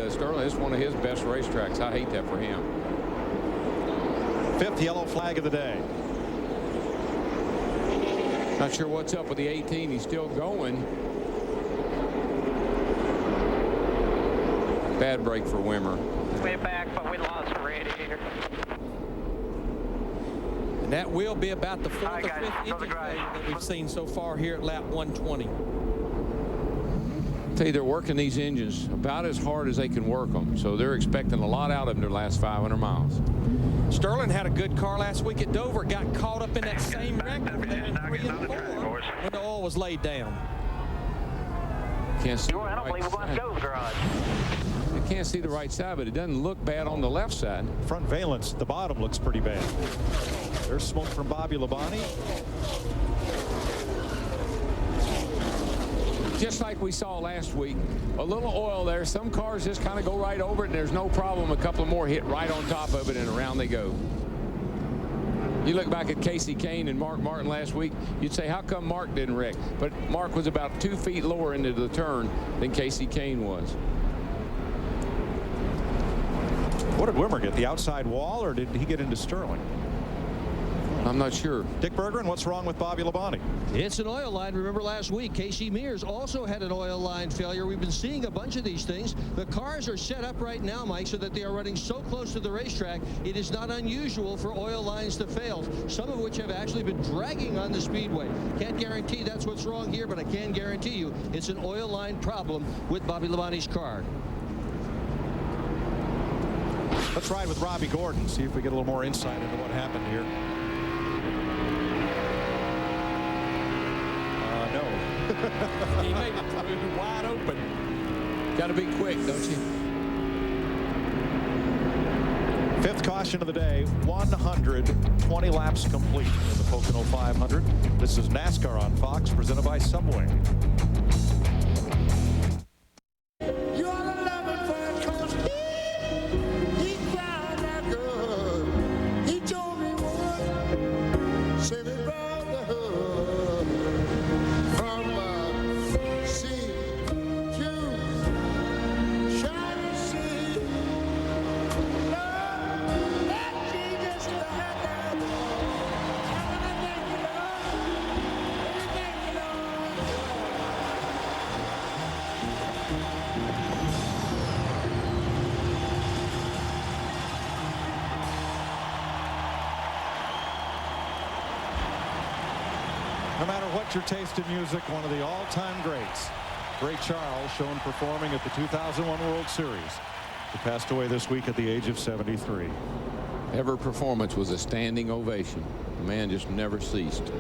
Sterling, it's one of his best racetracks. I hate that for him. 5th yellow flag of the day. Not sure what's up with the 18. He's still going. Bad break for Wimmer. Way back, but we lost the radiator. And that will be about the 4th or 5th engine failure that we've seen so far here at lap 120. Tell you, they're working these engines about as hard as they can work them, so they're expecting a lot out of them their last 500 miles. Sterling had a good car last week at Dover, got caught up in that same wreck over there in 3 and 4 when the oil was laid down. Can't see. I don't believe we're going to go to the garage. You can't see the right side, but it doesn't look bad on the left side. Front valence, the bottom looks pretty bad. There's smoke from Bobby Labonte. Just like we saw last week, a little oil there. Some cars just kind of go right over it, and there's no problem. A couple more hit right on top of it, and around they go. You look back at Casey Kane and Mark Martin last week, you'd say, how come Mark didn't wreck? But Mark was about 2 feet lower into the turn than Casey Kane was. What did Wimmer get? The outside wall, or did he get into Sterling? I'm not sure. Dick Berggren, what's wrong with Bobby Labonte? It's an oil line. Remember last week, Casey Mears also had an oil line failure. We've been seeing a bunch of these things. The cars are set up right now, Mike, so that they are running so close to the racetrack. It is not unusual for oil lines to fail, some of which have actually been dragging on the speedway. Can't guarantee that's what's wrong here, but I can guarantee you it's an oil line problem with Bobby Labonte's car. Let's ride with Robbie Gordon, see if we get a little more insight into what happened here. No. He made it through wide open. Got to be quick, don't you? 5th caution of the day, 120 laps complete in the Pocono 500. This is NASCAR on Fox, presented by Subway. No matter what your taste in music, one of the all-time greats, Ray Charles, shown performing at the 2001 World Series. He passed away this week at the age of 73. Every performance was a standing ovation. The man just never ceased.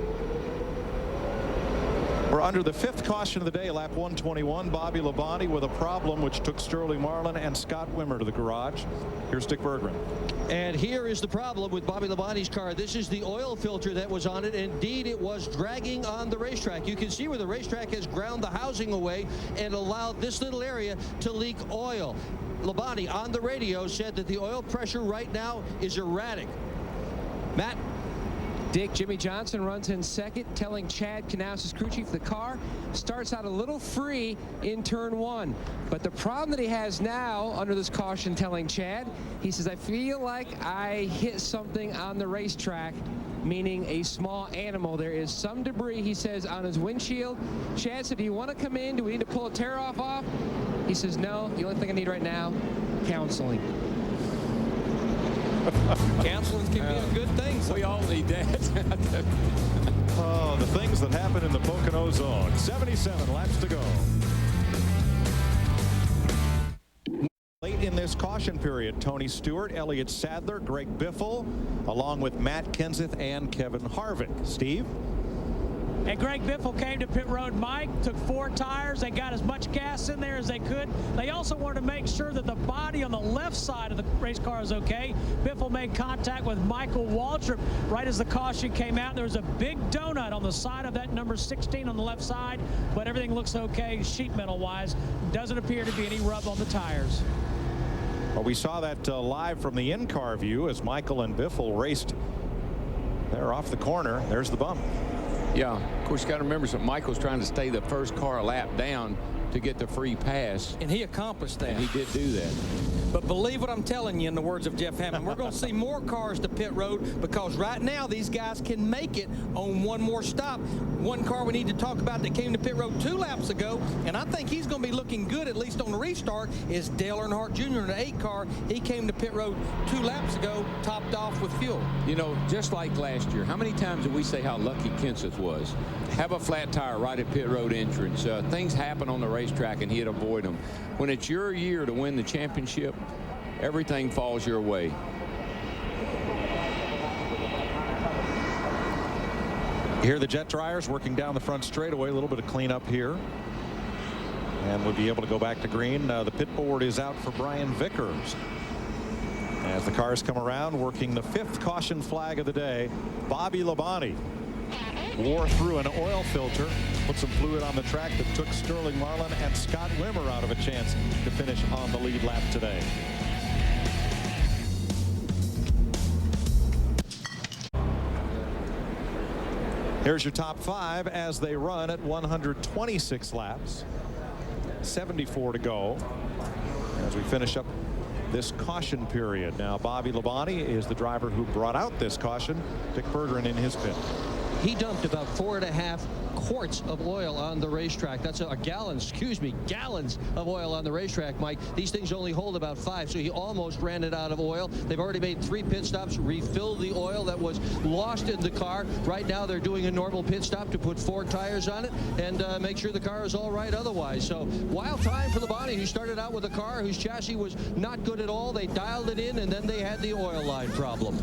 We're under the 5th caution of the day, lap 121. Bobby Labonte with a problem which took Sterling Marlin and Scott Wimmer to the garage. Here's Dick Berggren. And here is the problem with Bobby Labonte's car. This is the oil filter that was on it. Indeed, it was dragging on the racetrack. You can see where the racetrack has ground the housing away and allowed this little area to leak oil. Labonte on the radio said that the oil pressure right now is erratic. Matt? Dick, Jimmy Johnson runs in second, telling Chad Knaus, crew chief, the car starts out a little free in turn 1. But the problem that he has now under this caution, telling Chad, he says, I feel like I hit something on the racetrack, meaning a small animal. There is some debris, he says, on his windshield. Chad said, do you want to come in? Do we need to pull a tear-off off? He says, no, the only thing I need right now, counseling. Counseling can be a good thing. We all need that. Oh, the things that happen in the Pocono zone. 77 laps to go. Late in this caution period, Tony Stewart, Elliott Sadler, Greg Biffle, along with Matt Kenseth and Kevin Harvick. Steve? And Greg Biffle came to pit road, Mike, took 4 tires. They got as much gas in there as they could. They also wanted to make sure that the body on the left side of the race car is okay. Biffle made contact with Michael Waltrip right as the caution came out. There was a big donut on the side of that number 16 on the left side, but everything looks okay sheet metal wise. Doesn't appear to be any rub on the tires. Well, we saw that live from the in-car view as Michael and Biffle raced there off the corner. There's the bump. Yeah, of course, you got to remember, Michael's trying to stay the first car a lap down to get the free pass. And he accomplished that. And he did do that. But believe what I'm telling you, in the words of Jeff Hammond, we're going to see more cars to pit road, because right now these guys can make it on one more stop. One car we need to talk about that came to pit road 2 laps ago, and I think he's going to be looking good, at least on the restart, is Dale Earnhardt Jr. in the 8 car. He came to pit road 2 laps ago, topped off with fuel. You know, just like last year, how many times did we say how lucky Kenseth was? Have a flat tire right at pit road entrance. Things happen on the racetrack, and he'd avoid them. When it's your year to win the championship, everything falls your way. You hear the jet dryers working down the front straightaway. A little bit of cleanup here. And we'll be able to go back to green. The pit board is out for Brian Vickers. As the cars come around, working the 5th caution flag of the day, Bobby Labonte wore through an oil filter, put some fluid on the track that took Sterling Marlin and Scott Wimmer out of a chance to finish on the lead lap today. Here's your top 5 as they run at 126 laps. 74 to go as we finish up this caution period. Now Bobby Labonte is the driver who brought out this caution. Dick Berggren in his pit. He dumped about 4.5 quarts of oil on the racetrack. That's gallons of oil on the racetrack, Mike. These things only hold about 5, so he almost ran it out of oil. They've already made 3 pit stops, refilled the oil that was lost in the car. Right now they're doing a normal pit stop to put 4 tires on it and make sure the car is all right otherwise. So wild time for Labonte, who started out with a car whose chassis was not good at all. They dialed it in, and then they had the oil line problem.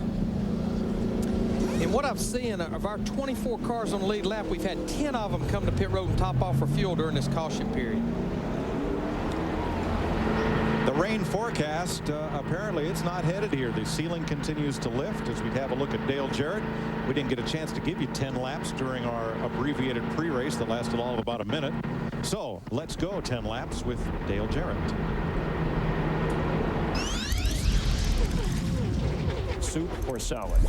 And what I've seen of our 24 cars on the lead lap, we've had 10 of them come to pit road and top off for fuel during this caution period. The rain forecast, apparently it's not headed here. The ceiling continues to lift as we have a look at Dale Jarrett. We didn't get a chance to give you 10 laps during our abbreviated pre-race that lasted all of about a minute. So let's go 10 laps with Dale Jarrett. Soup or salad?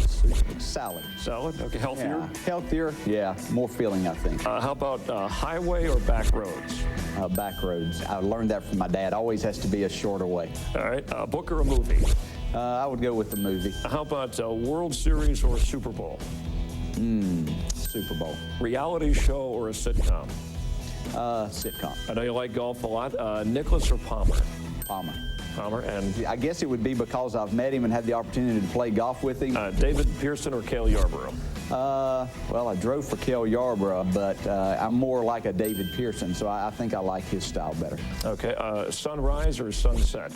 Salad. Salad? Okay, healthier? Yeah. Healthier, yeah. More filling, I think. How about highway or back roads? Back roads. I learned that from my dad. Always has to be a shorter way. All right, book or a movie? I would go with the movie. How about World Series or Super Bowl? Super Bowl. Reality show or a sitcom? Sitcom. I know you like golf a lot. Nicholas or Palmer? Palmer. Palmer, and I guess it would be because I've met him and had the opportunity to play golf with him. David Pearson or Cale Yarborough? Well, I drove for Cale Yarborough, but I'm more like a David Pearson, so I think I like his style better. Okay, sunrise or sunset?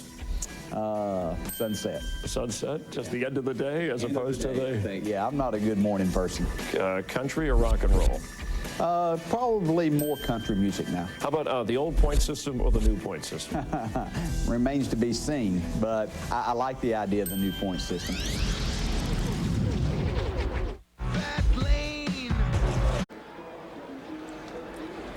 Sunset. Sunset, just the end of the day as opposed to the... Yeah, I'm not a good morning person. Country or rock and roll? Probably more country music now. How about the old point system or the new point system? Remains to be seen, but I like the idea of the new point system.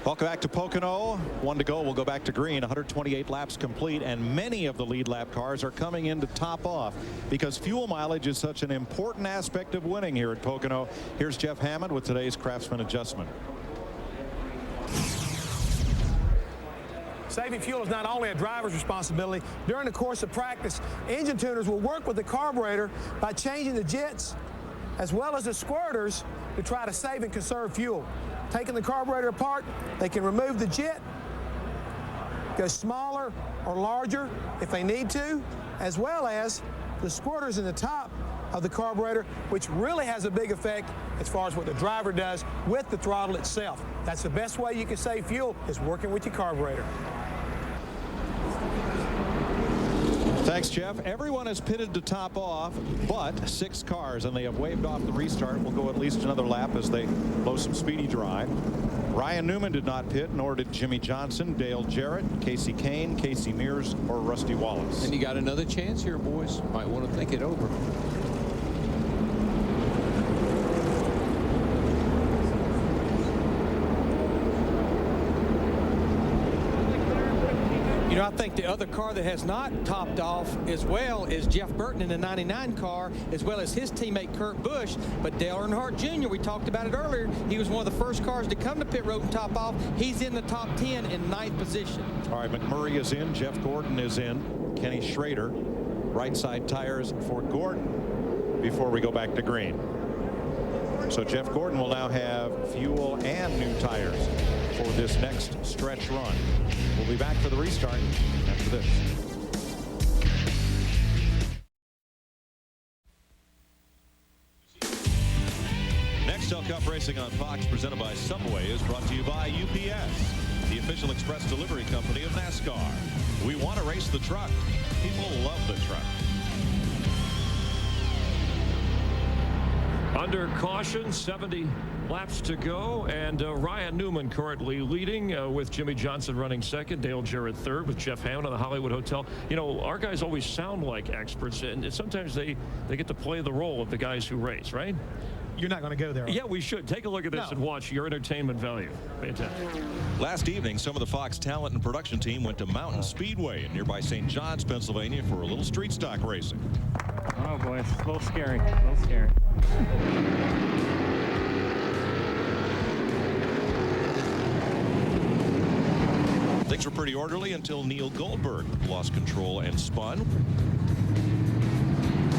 Welcome back to Pocono. 1 to go. We'll go back to green. 128 laps complete, and many of the lead lap cars are coming in to top off because fuel mileage is such an important aspect of winning here at Pocono. Here's Jeff Hammond with today's Craftsman adjustment. Saving fuel is not only a driver's responsibility. During the course of practice, engine tuners will work with the carburetor by changing the jets as well as the squirters to try to save and conserve fuel. Taking the carburetor apart, they can remove the jet, go smaller or larger if they need to, as well as the squirters in the top of the carburetor, which really has a big effect as far as what the driver does with the throttle itself. That's the best way you can save fuel, is working with your carburetor. Thanks, Jeff. Everyone has pitted to top off, but 6 cars, and they have waved off the restart. We'll go at least another lap as they blow some speedy dry. Ryan Newman did not pit, nor did Jimmy Johnson, Dale Jarrett, Kasey Kahne, Casey Mears, or Rusty Wallace. And you got another chance here, boys. Might want to think it over. You know, I think the other car that has not topped off as well is Jeff Burton in the 99 car, as well as his teammate Kurt Busch. But Dale Earnhardt Jr., we talked about it earlier, he was one of the first cars to come to pit road and top off. He's in the top 10 in 9th position. All right, McMurray is in. Jeff Gordon is in. Kenny Schrader. Right side tires for Gordon before we go back to green. So Jeff Gordon will now have fuel and new tires for this next stretch run. We'll be back for the restart after this. Nextel Cup Racing on Fox, presented by Subway, is brought to you by UPS, the official express delivery company of NASCAR. We want to race the truck. People love the truck. Under caution, 70 laps to go, and Ryan Newman currently leading with Jimmy Johnson running second, Dale Jarrett third with Jeff Hammond of the Hollywood Hotel. You know, our guys always sound like experts, and sometimes they get to play the role of the guys who race, right? You're not going to go there. Yeah, we should. Take a look at this and watch your entertainment value. Fantastic. Last evening, some of the Fox talent and production team went to Mountain Speedway in nearby St. John's, Pennsylvania for a little street stock racing. Oh boy, it's a little scary. A little scary. Things were pretty orderly until Neil Goldberg lost control and spun,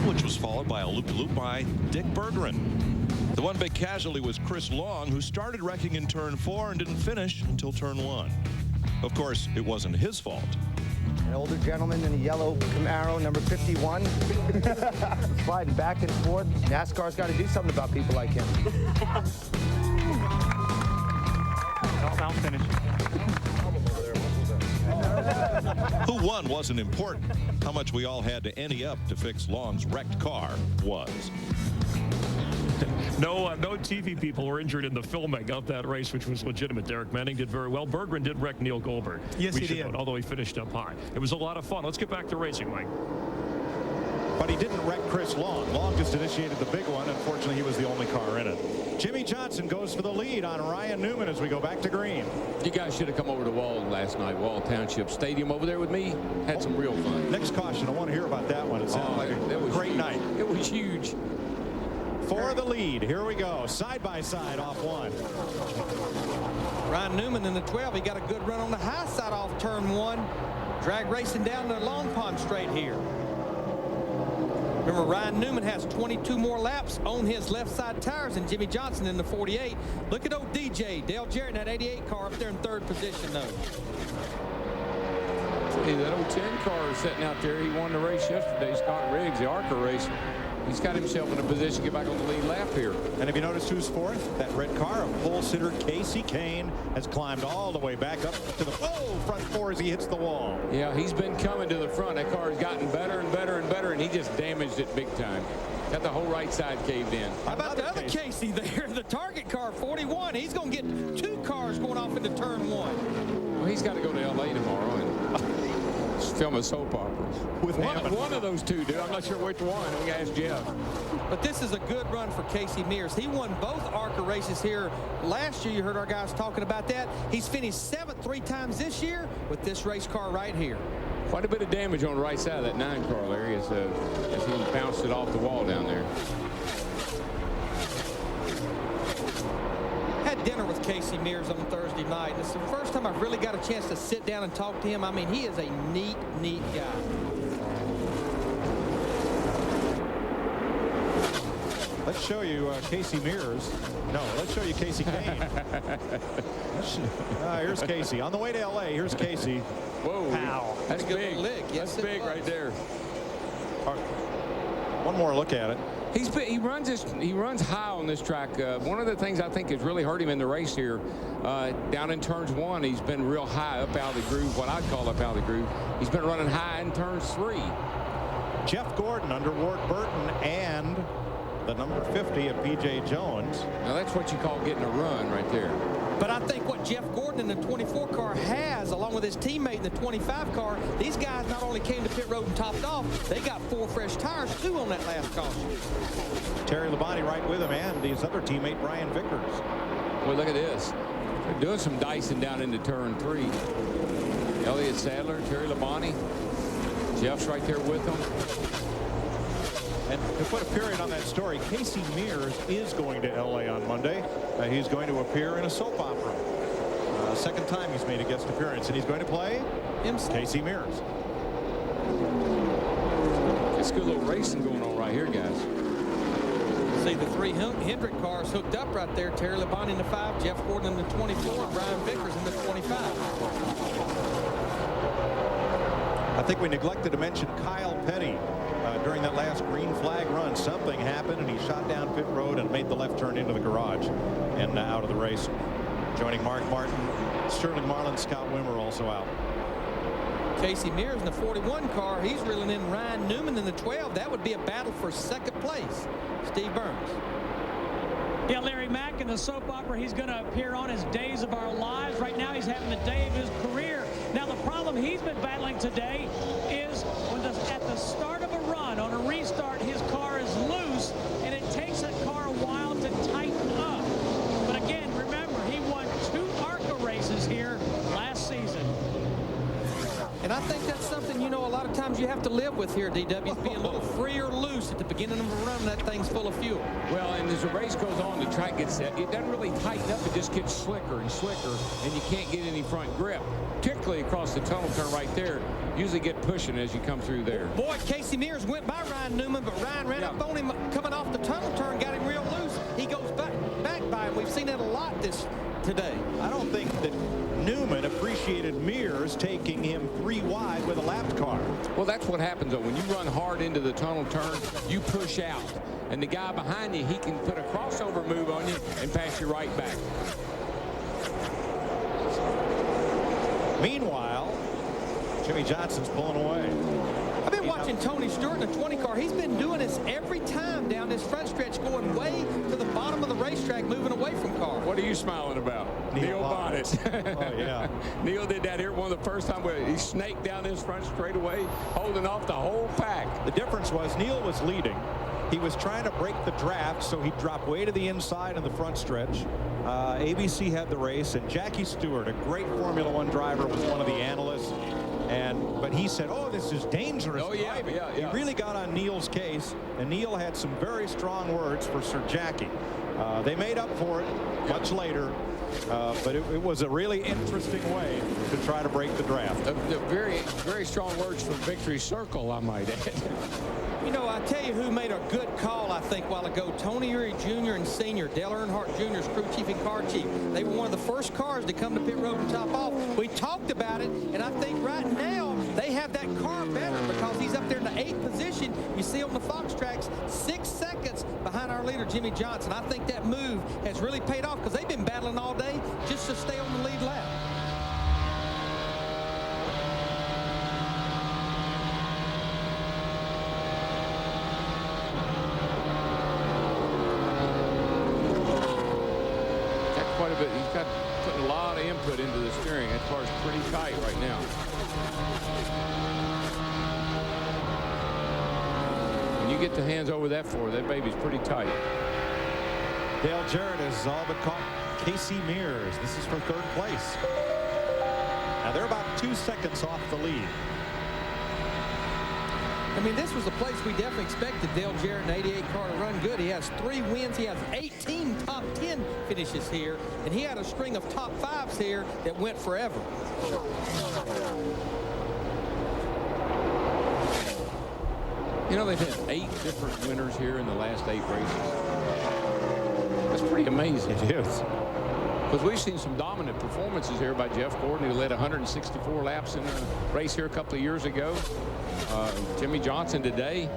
which was followed by a loop-de-loop by Dick Berggren. The one big casualty was Chris Long, who started wrecking in turn 4 and didn't finish until turn 1. Of course, it wasn't his fault. An older gentleman in a yellow Camaro, number 51, sliding back and forth. NASCAR's got to do something about people like him. I'll finish. Who won wasn't important. How much we all had to ante up to fix Long's wrecked car was. No TV people were injured in the filming of that race, which was legitimate. Derek Manning did very well. Berggren did wreck Neil Goldberg. Yes, he did. Note, although he finished up high. It was a lot of fun. Let's get back to racing, Mike. But he didn't wreck Chris Long. Long just initiated the big one. Unfortunately, he was the only car in it. Jimmy Johnson goes for the lead on Ryan Newman as we go back to green. You guys should have come over to Wall last night. Wall Township Stadium over there with me. Had some real fun. Next caution. I want to hear about that one. It sounded like a great night. It was huge. For the lead. Here we go. Side by side off one. Ryan Newman in the 12. He got a good run on the high side off turn 1. Drag racing down the Long Pond straight here. Remember, Ryan Newman has 22 more laps on his left side tires than Jimmy Johnson in the 48. Look at old DJ. Dale Jarrett in that 88 car up there in 3rd position, though. Hey, that old 10 car is sitting out there. He won the race yesterday. Scott Riggs, the ARCA race. He's got himself in a position to get back on the lead lap here. And have you noticed who's fourth? That red car of pole sitter Casey Kane has climbed all the way back up to the front 4 as he hits the wall. Yeah, he's been coming to the front. That car has gotten better and better and better, and he just damaged it big time. Got the whole right side caved in. How about the other Casey there, the target car, 41? He's going to get 2 cars going off into turn 1. Well, he's got to go to L.A. tomorrow and film a soap opera. With one of those two, dude. I'm not sure which one. We got to ask Jeff. But this is a good run for Casey Mears. He won both ARCA races here last year. You heard our guys talking about that. He's finished 7th 3 times this year with this race car right here. Quite a bit of damage on the right side of that 9 car, Larry, as he bounced it off the wall down there. Had dinner with Casey Mears on Thursday night. It's the first time I've really got a chance to sit down and talk to him. I mean, he is a neat guy. Let's show you Casey Mears. No, let's show you Casey Kane. Here's Casey. On the way to L.A., here's Casey. Whoa. Pow. That's big. Yes, that's big right there. One more look at it. He runs high on this track. One of the things I think has really hurt him in the race here, down in turns 1, he's been real high up out of the groove, what I'd call up out of the groove. He's been running high in turns 3. Jeff Gordon under Ward Burton and the number 50 of P.J. Jones. Now that's what you call getting a run right there. But I think what Jeff Gordon in the 24 car has, along with his teammate in the 25 car, these guys not only came to pit road and topped off, they got 4 fresh tires, too, on that last caution. Terry Labonte right with him, and his other teammate, Brian Vickers. Well, look at this. They're doing some dicing down into turn 3. Elliott Sadler, Terry Labonte. Jeff's right there with them. And to put a period on that story, Casey Mears is going to L.A. on Monday. He's going to appear in a soap opera. Second time he's made a guest appearance, and he's going to play Casey Mears. It's a good little racing going on right here, guys. See the 3 Hendrick cars hooked up right there. Terry Labonte in the 5, Jeff Gordon in the 24, and Brian Vickers in the 25. I think we neglected to mention Kyle Petty during that last green flag run. Something happened, and he shot down pit road and made the left turn into the garage and out of the race. Joining Mark Martin, Sterling Marlin, Scott Wimmer also out. Casey Mears in the 41 car. He's reeling in Ryan Newman in the 12. That would be a battle for second place. Steve Burns. Yeah, Larry Mack in the soap opera he's going to appear on is Days of Our Lives. Right now he's having the day of his career. Now the problem he's been battling today is when at the start of a run on a restart his car is loose and it takes that car a while to tighten up. But again, remember, he won 2 ARCA races here last season. And I think that's something, you know, a lot of times you have to live with here, DW, being a little free or loose at the beginning of a run. That thing's full of fuel. Well, and as the race goes on, the track gets set. It doesn't really tighten up. It just gets slicker and slicker, and you can't get any front grip. Particularly across the tunnel turn right there. Usually get pushing as you come through there. Boy, Casey Mears went by Ryan Newman, but Ryan ran up on him coming off the tunnel turn, got him real loose. He goes back by him. We've seen that a lot today. I don't think that Newman appreciated Mears taking him 3 wide with a lapped car. Well, that's what happens, though. When you run hard into the tunnel turn, you push out. And the guy behind you, he can put a crossover move on you and pass you right back. Meanwhile, Jimmie Johnson's pulling away. I've been watching Tony Stewart in the 20 car. He's been doing this every time down this front stretch, going way to the bottom of the racetrack, moving away from cars. What are you smiling about? Neil Bonnet. Oh, yeah. Neil did that here one of the first time where he snaked down this front straightaway, holding off the whole pack. The difference was Neil was leading. He was trying to break the draft, so he dropped way to the inside in the front stretch. ABC had the race, and Jackie Stewart, a great Formula One driver, was one of the analysts. But he said, oh, this is dangerous. Oh, yeah. He really got on Neil's case, and Neil had some very strong words for Sir Jackie. They made up for it much later, but it was a really interesting way to try to break the draft. Very, very strong words from Victory Circle, I might add. You know, I tell you who made a good call, I think, a while ago. Tony Eury Jr. and Sr., Dale Earnhardt Jr.'s crew chief and car chief. They were one of the first cars to come to pit road and top off. We talked about it, and I think right now they have that car better because he's up there in the 8th position. You see on the Fox tracks, 6 seconds behind our leader, Jimmie Johnson. I think that move has really paid off because they've been battling all day just to stay on the lead lap. He's got putting a lot of input into the steering. That car's pretty tight right now. When you get the hands over that floor, that baby's pretty tight. Dale Jarrett has all but caught Casey Mears. This is for 3rd place. Now they're about 2 seconds off the lead. I mean, this was a place we definitely expected Dale Jarrett, an 88 car, to run good. He has 3 wins. He has 18 top 10 finishes here, and he had a string of top 5s here that went forever. You know, they've had 8 different winners here in the last 8 races. That's pretty amazing. It is. Because we've seen some dominant performances here by Jeff Gordon, who led 164 laps in a race here a couple of years ago. Jimmie Johnson today.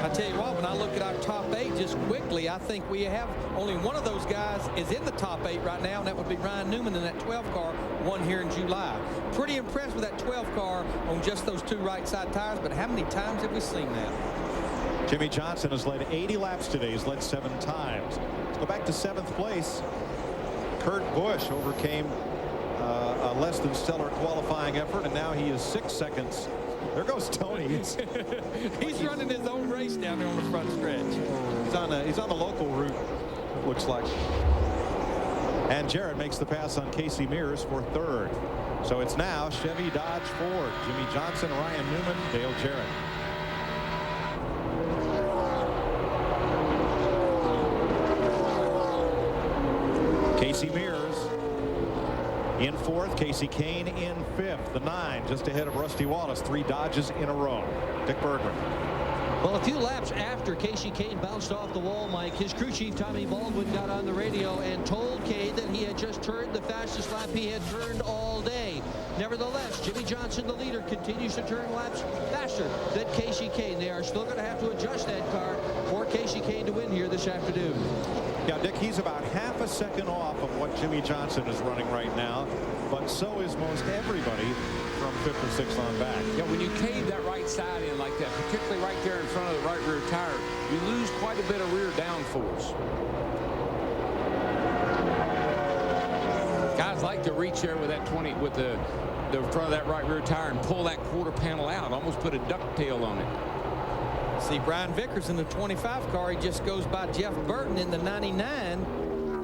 I tell you what, when I look at our top 8 just quickly, I think we have only one of those guys is in the top 8 right now, and that would be Ryan Newman in that 12 car, won here in July. Pretty impressed with that 12 car on just those 2 right side tires, but how many times have we seen that? Jimmie Johnson has led 80 laps today. He's led 7 times. Let's go back to 7th place. Kurt Busch overcame a less than stellar qualifying effort, and now he is 6 seconds. There goes Tony. He's running his own race down there on the front stretch. He's on the local route, it looks like. And Jarrett makes the pass on Casey Mears for 3rd. So it's now Chevy, Dodge, Ford, Jimmie Johnson, Ryan Newman, Dale Jarrett. Casey Mears in fourth, Kasey Kahne in fifth. The 9 just ahead of Rusty Wallace. 3 Dodges in a row. Dick Berggren. Well, a few laps after Kasey Kahne bounced off the wall, Mike, his crew chief, Tommy Baldwin, got on the radio and told Kahne that he had just turned the fastest lap he had turned all day. Nevertheless, Jimmie Johnson, the leader, continues to turn laps faster than Kasey Kahne. They are still going to have to adjust that car for Kasey Kahne to win here this afternoon. Yeah, Dick, he's about half a second off of what Jimmie Johnson is running right now, but so is most everybody from 5th or 6th on back. Yeah, when you cave that right side in like that, particularly right there in front of the right rear tire, you lose quite a bit of rear downforce. Guys like to reach there with that 20, with the front of that right rear tire and pull that quarter panel out, almost put a ducktail on it. See, Brian Vickers in the 25 car. He just goes by Jeff Burton in the 99.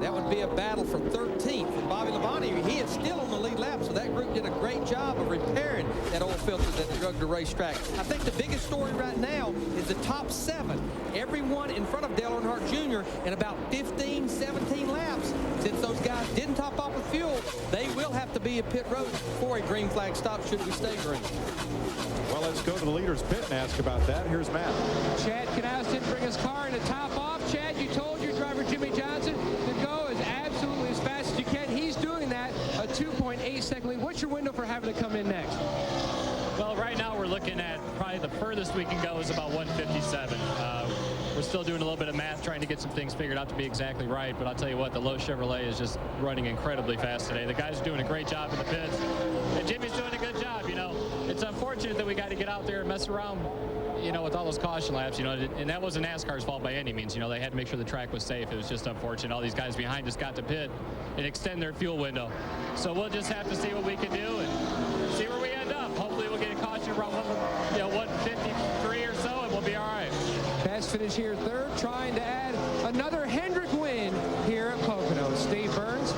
That would be a battle for 13th. For Bobby Labonte, he is still on the lead lap, so that group did a great job of repairing that oil filter that drugged the racetrack. I think the biggest story right now is the top 7. Everyone in front of Dale Earnhardt Jr. in about 15, 17 laps. Since those guys didn't top off with fuel, they will have to be at pit road for a green flag stop should we stay green. Well, let's go to the leader's pit and ask about that. Here's Matt. Chad Knaus didn't bring his car in to top off. Chad, you told your driver Jimmie Johnson to go as absolutely as fast as you can. He's doing that, a 2.8 second lead. What's your window for having to come in next? Well, right now we're looking at probably the furthest we can go is about 157. We're still doing a little bit of math, trying to get some things figured out to be exactly right. But I'll tell you what, the Lowe's Chevrolet is just running incredibly fast today. The guys are doing a great job in the pits, and Jimmy's doing a good job. You know, it's unfortunate that we got to get out there and mess around, you know, with all those caution laps, you know, and that wasn't NASCAR's fault by any means. You know, they had to make sure the track was safe. It was just unfortunate. All these guys behind us got to pit and extend their fuel window. So we'll just have to see what we can do and see where we end up. Hopefully we'll get a caution around 153 or so, and we'll be all right. Best finish here third, trying to add another Hendrick win here at Pocono. Steve Burns.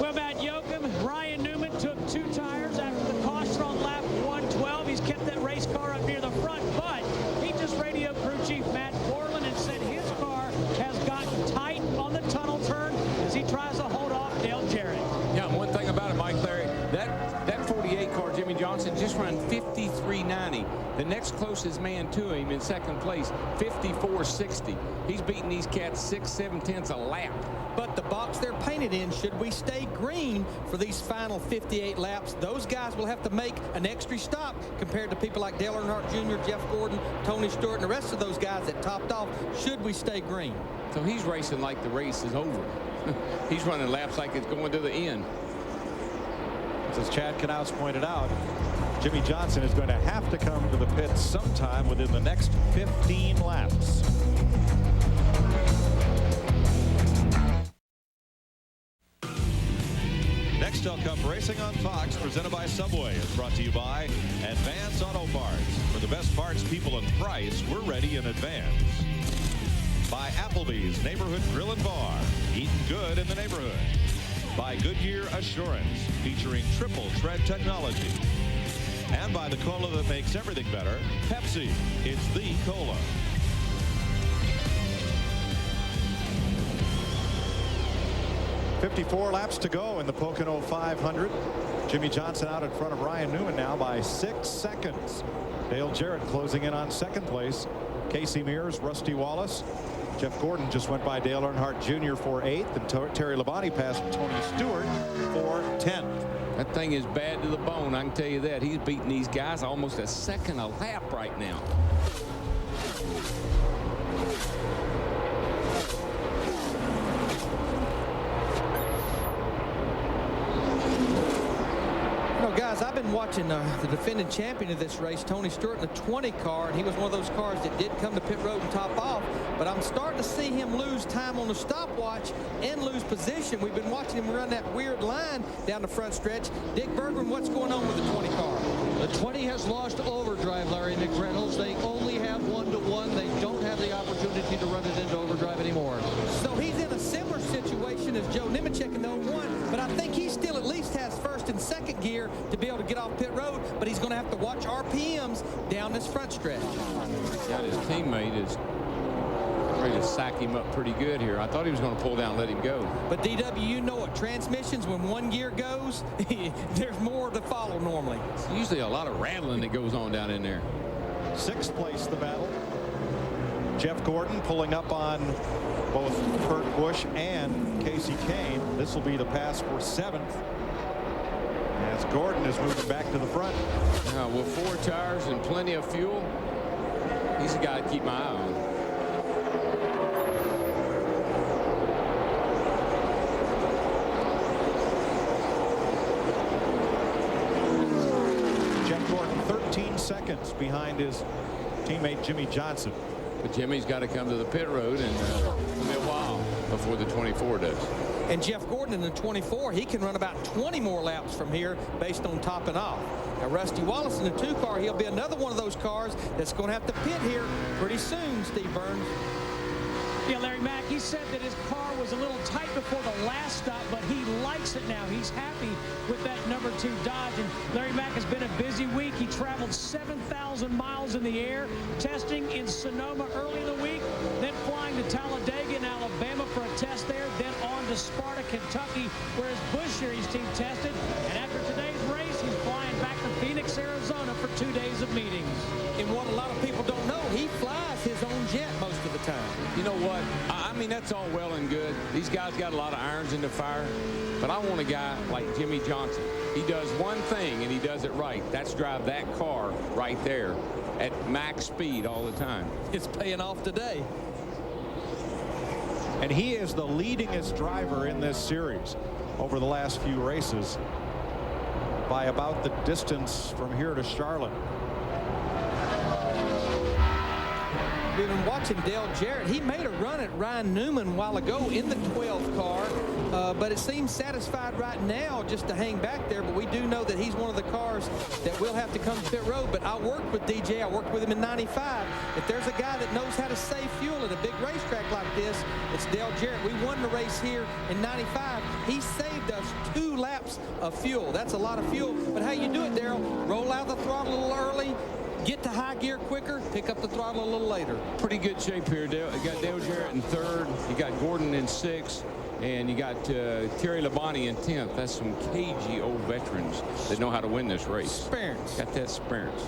Well, Matt Yoakum, Ryan Newman took 2 tires after the caution on lap 112. He's kept that race car up near the front, but he just radioed crew chief Matt Borland and said his car has gotten tight on the tunnel turn as he tries to hold off Dale Jarrett. Yeah, one thing about it, Mike Larry, that 48 car, Jimmie Johnson, just ran 53.90. The next closest man to him in second place, 54.60. He's beating these cats 6-7 tenths a lap. But the box they're painted in, should we stay green for these final 58 laps, those guys will have to make an extra stop compared to people like Dale Earnhardt Jr., Jeff Gordon, Tony Stewart, and the rest of those guys that topped off, should we stay green. So he's racing like the race is over. He's running laps like it's going to the end. As Chad Knaus pointed out, Jimmie Johnson is going to have to come to the pits sometime within the next 15 laps. Nextel Cup Racing on Fox, presented by Subway, is brought to you by Advance Auto Parts. For the best parts, people, and price, we're ready in advance. By Applebee's Neighborhood Grill and Bar, eating good in the neighborhood. By Goodyear Assurance, featuring triple tread technology. And by the cola that makes everything better, Pepsi. It's the cola. .54 laps to go in the Pocono 500. Jimmie Johnson out in front of Ryan Newman now by 6 seconds. Dale Jarrett closing in on second place. Casey Mears, Rusty Wallace. Jeff Gordon just went by Dale Earnhardt Jr. for 8th, and Terry Labonte passed Tony Stewart for 10th. That thing is bad to the bone, I can tell you that. He's beating these guys almost a second a lap right now. Guys, I've been watching the defending champion of this race, Tony Stewart, in the 20 car, and he was one of those cars that did come to pit road and top off, but I'm starting to see him lose time on the stopwatch and lose position. We've been watching him run that weird line down the front stretch. Dick Berggren, what's going on with the 20 car? The 20 has lost overdrive, Larry McReynolds. They only have 1-to-1. They don't have the opportunity to run it into overdrive anymore. So he's in a similar situation as Joe Nemechek in the 01, but I think he still at least has first and second here to be able to get off pit road, but he's going to have to watch RPMs down this front stretch. Yeah, his teammate is ready to sack him up pretty good here. I thought he was going to pull down and let him go. But DW, you know what transmissions, when one gear goes, there's more to follow normally. It's usually a lot of rattling that goes on down in there. 6th place the battle. Jeff Gordon pulling up on both Kurt Busch and Kasey Kahne. This will be the pass for 7th as Gordon is moving back to the front. Now, with 4 tires and plenty of fuel, he's a guy to keep my eye on. Jeff Gordon 13 seconds behind his teammate Jimmie Johnson. But Jimmy's got to come to the pit road, and it'll be a while before the 24 does. And Jeff Gordon in the 24, he can run about 20 more laps from here based on topping off. Now, Rusty Wallace in the 2 car, he'll be another one of those cars that's going to have to pit here pretty soon, Steve Burns. Yeah, Larry Mack, he said that his car was a little tight before the last stop, but he likes it now. He's happy with that number 2 Dodge. And Larry Mack has been a busy week. He traveled 7,000 miles in the air, testing in Sonoma early in the week, then flying to Talladega in Alabama for a test there, then on to Sparta, Kentucky, where his Busch Series team tested. And after today's race, he's flying back to Phoenix, Arizona for 2 days of meetings. And what a lot of people don't know, he flies his own jet most of the time. You know what? I mean, that's all well and good. These guys got a lot of irons in the fire. But I want a guy like Jimmie Johnson. He does one thing, and he does it right. That's drive that car right there at max speed all the time. It's paying off today. And he is the leadingest driver in this series over the last few races by about the distance from here to Charlotte. We've been watching Dale Jarrett. He made a run at Ryan Newman a while ago in the 12 car, but it seems satisfied right now just to hang back there. But we do know that he's one of the cars that will have to come to pit road. But I worked with DJ. I worked with him in '95. If there's a guy that knows how to save fuel at a big racetrack like this, it's Dale Jarrett. We won the race here in '95. He saved us 2 laps of fuel. That's a lot of fuel. But how you do it, Darrell? Roll out the throttle a little early, get to high gear quicker, pick up the throttle a little later. Pretty good shape here, Dale. You got Dale Jarrett in 3rd. You got Gordon in 6th. And you got Terry Labonte in 10th. That's some cagey old veterans that know how to win this race. Experience. Got that experience.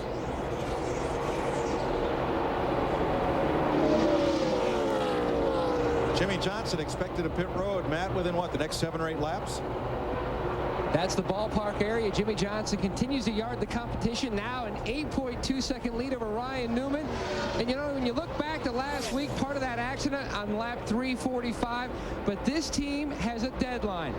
Jimmie Johnson expected a pit road, Matt, within what, the next 7 or 8 laps? That's the ballpark area. Jimmie Johnson continues to yard the competition, now an 8.2-second lead over Ryan Newman. And you know, when you look back to last week, part of that accident on lap 345, but this team has a deadline,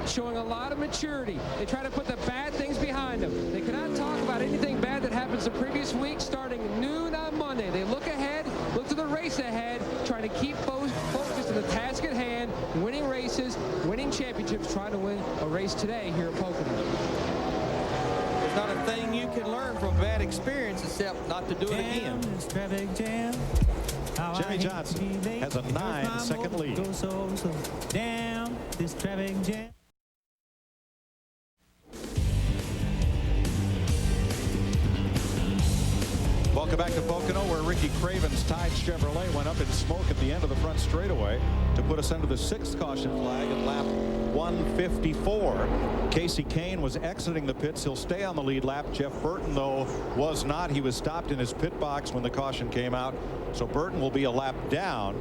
showing a lot of maturity. They try to put the bad things behind them. They cannot talk about anything bad that happens the previous week starting noon on Monday. They look ahead, look to the race ahead, trying to keep focused on the task at hand, winning races, winning championships, trying to win a race today here at Pocono. There's not a thing you can learn from a bad experience except not to do it again. Jimmie Johnson has a 9-second lead. Damn, this traffic jam. Welcome back to Pocono, where Ricky Craven's Tide Chevrolet went up in smoke at the end of the front straightaway to put us under the 6th caution flag at lap 154. Kasey Kahne was exiting the pits. He'll stay on the lead lap. Jeff Burton, though, was not. He was stopped in his pit box when the caution came out. So Burton will be a lap down,